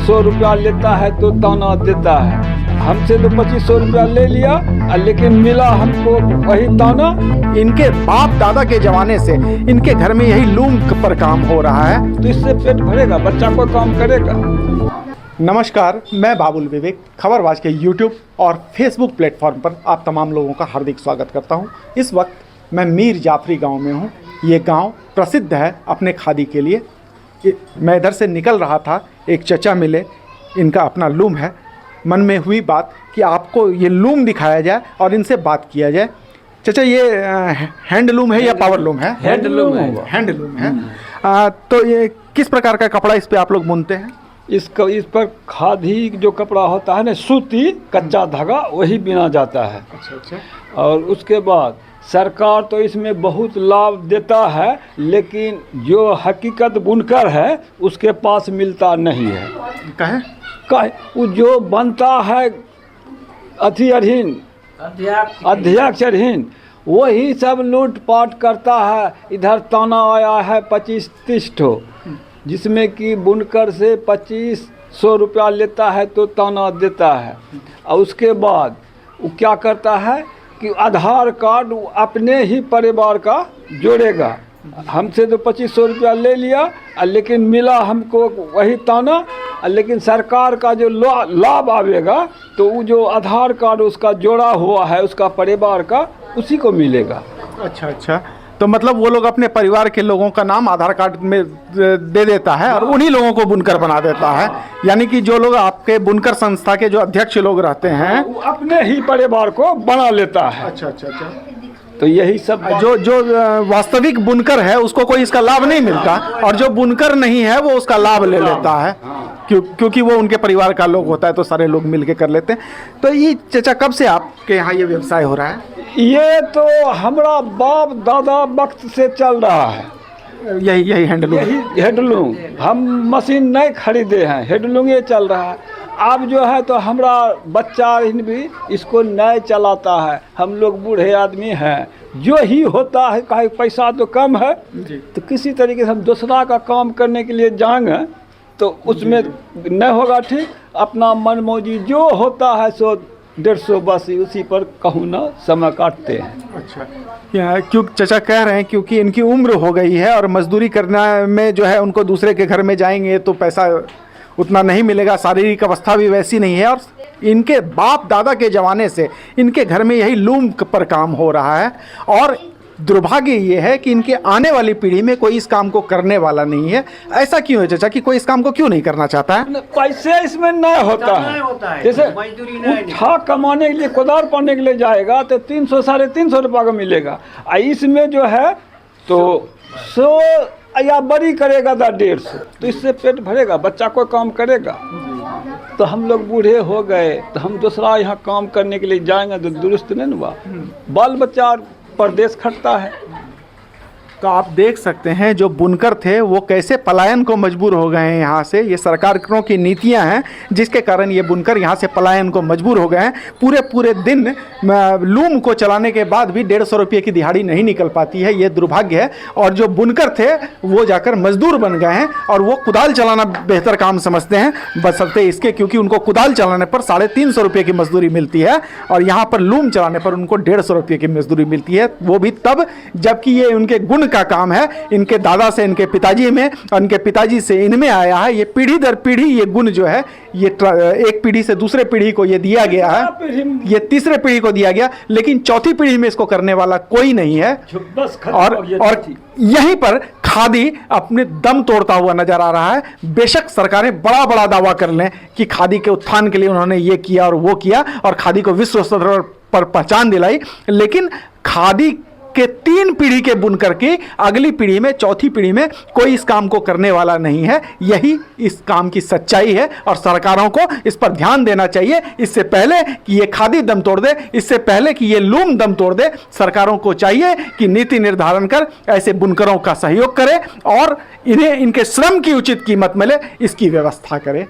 2500 रुपया लेता है तो ताना देता है। हमसे तो 2500 रुपया ले लिया, लेकिन मिला हमको वही ताना। इनके बाप दादा के जमाने से इनके घर में यही लूम पर काम हो रहा है। तो इससे पेट भरेगा, बच्चा को काम करेगा। नमस्कार, मैं बाबुल विवेक खबरबाज के यूट्यूब और फेसबुक प्लेटफॉर्म पर आप तमाम लोगों का हार्दिक स्वागत करता हूं। इस वक्त मैं मीर जाफरी गांव में हूं। ये गांव प्रसिद्ध है अपने खादी के लिए। मैं इधर से निकल रहा था, एक चचा मिले, इनका अपना लूम है। मन में हुई बात कि आपको ये लूम दिखाया जाए और इनसे बात किया जाए। चचा, ये हैंडलूम है या पावर लूम है? हैंडलूम है। हैंडलूम है। तो ये किस प्रकार का कपड़ा इस पे आप लोग बुनते हैं? इस पर खादी जो कपड़ा होता है ना, सूती कच्चा धागा, वही बिना जाता है। अच्छा। और उसके बाद सरकार तो इसमें बहुत लाभ देता है, लेकिन जो हकीकत बुनकर है उसके पास मिलता नहीं है। कहे वो जो बनता है अध्यक्ष अधीन, वही सब लूट पाट करता है। इधर ताना आया है 25-30 ठो, जिसमें कि बुनकर से 2500 रुपया लेता है तो ताना देता है। और उसके बाद वो क्या करता है कि आधार कार्ड अपने ही परिवार का जोड़ेगा। हमसे तो 2500 रुपया ले लिया, लेकिन मिला हमको वही ताना। लेकिन सरकार का जो लाभ आवेगा तो वो जो आधार कार्ड उसका जोड़ा हुआ है उसका परिवार का, उसी को मिलेगा। अच्छा। तो मतलब वो लोग अपने परिवार के लोगों का नाम आधार कार्ड में दे देता है और उन्हीं लोगों को बुनकर बना देता है। यानी कि जो लोग आपके बुनकर संस्था के जो अध्यक्ष लोग रहते हैं, वो अपने ही परिवार को बना लेता है। अच्छा। तो यही सब जो वास्तविक बुनकर है उसको कोई इसका लाभ नहीं मिलता, और जो बुनकर नहीं है वो उसका लाभ ले लेता है। क्योंकि वो उनके परिवार का लोग होता है तो सारे लोग मिलके कर लेते हैं। तो ये चचा, कब से आपके यहाँ ये व्यवसाय हो रहा है? ये तो हमारा बाप दादा वक्त से चल रहा है। यही हैंडलूम। यही हैंडलूम। हम मशीन नहीं खरीदे हैं, हैंडलूम ये चल रहा है। अब जो है तो हमारा बच्चा भी इसको नहीं चलाता है। हम लोग बूढ़े आदमी हैं, जो ही होता है, कहीं पैसा तो कम है तो किसी तरीके से हम दूसरा का काम करने के लिए जाएंगे तो उसमें नहीं होगा ठीक। अपना मन मौजी जो होता है 100-150 बस उसी पर कहूँ ना समय काटते हैं। अच्छा, क्यों चचा कह रहे हैं क्योंकि इनकी उम्र हो गई है और मजदूरी करना में जो है उनको दूसरे के घर में जाएंगे तो पैसा उतना नहीं मिलेगा, शारीरिक अवस्था भी वैसी नहीं है। और इनके बाप दादा के ज़माने से इनके घर में यही लूम पर काम हो रहा है। और दुर्भाग्य ये है कि इनके आने वाली पीढ़ी में कोई इस काम को करने वाला नहीं है। ऐसा क्यों है चचा कि कोई इस काम को क्यों नहीं करना चाहता है? पैसे इसमें नहीं होता है। जैसे उठा कमाने के लिए, कुदार पाने के लिए जाएगा तो 300-350 रुपया का मिलेगा। इसमें जो है तो 100 या बड़ी करेगा 150, तो इससे पेट भरेगा, बच्चा को काम करेगा। तो हम लोग बूढ़े हो गए तो हम दूसरा यहाँ काम करने के लिए जाएंगे तो दुरुस्त नहीं हुआ। बाल बच्चा परदेश खटता है। तो आप देख सकते हैं जो बुनकर थे वो कैसे पलायन को मजबूर हो गए हैं यहाँ से। ये सरकारों की नीतियाँ हैं जिसके कारण ये बुनकर यहाँ से पलायन को मजबूर हो गए हैं। पूरे दिन लूम को चलाने के बाद भी 150 रुपये की दिहाड़ी नहीं निकल पाती है। ये दुर्भाग्य है। और जो बुनकर थे वो जाकर मजदूर बन गए हैं और वो कुदाल चलाना बेहतर काम समझते हैं, बशर्ते इसके क्योंकि उनको कुदाल चलाने पर 350 रुपये की मजदूरी मिलती है और यहाँ पर लूम चलाने पर उनको 150 रुपये की मजदूरी मिलती है। वो भी तब जबकि ये उनके गुण का काम है। इनके दादा से इनके पिताजी में, इनके पिताजी से इनमें आया है। ये पीढ़ी दर पीढ़ी ये गुण जो है ये एक पीढ़ी से दूसरे पीढ़ी को ये दिया गया है, ये तीसरे पीढ़ी को दिया गया, लेकिन चौथी पीढ़ी में इसको करने वाला कोई नहीं है। और यहीं पर खादी अपने दम तोड़ता हुआ नजर आ रहा है। बेशक सरकारें बड़ा दावा कर लें कि खादी के उत्थान के लिए उन्होंने ये किया और वो किया और खादी को विश्व स्तर पर पहचान दिलाई, लेकिन खादी के 3 पीढ़ी के बुनकर की अगली पीढ़ी में, चौथी पीढ़ी में कोई इस काम को करने वाला नहीं है। यही इस काम की सच्चाई है और सरकारों को इस पर ध्यान देना चाहिए। इससे पहले कि ये खादी दम तोड़ दे, इससे पहले कि ये लूम दम तोड़ दे, सरकारों को चाहिए कि नीति निर्धारण कर ऐसे बुनकरों का सहयोग करे और इन्हें इनके श्रम की उचित कीमत मिले, इसकी व्यवस्था करे।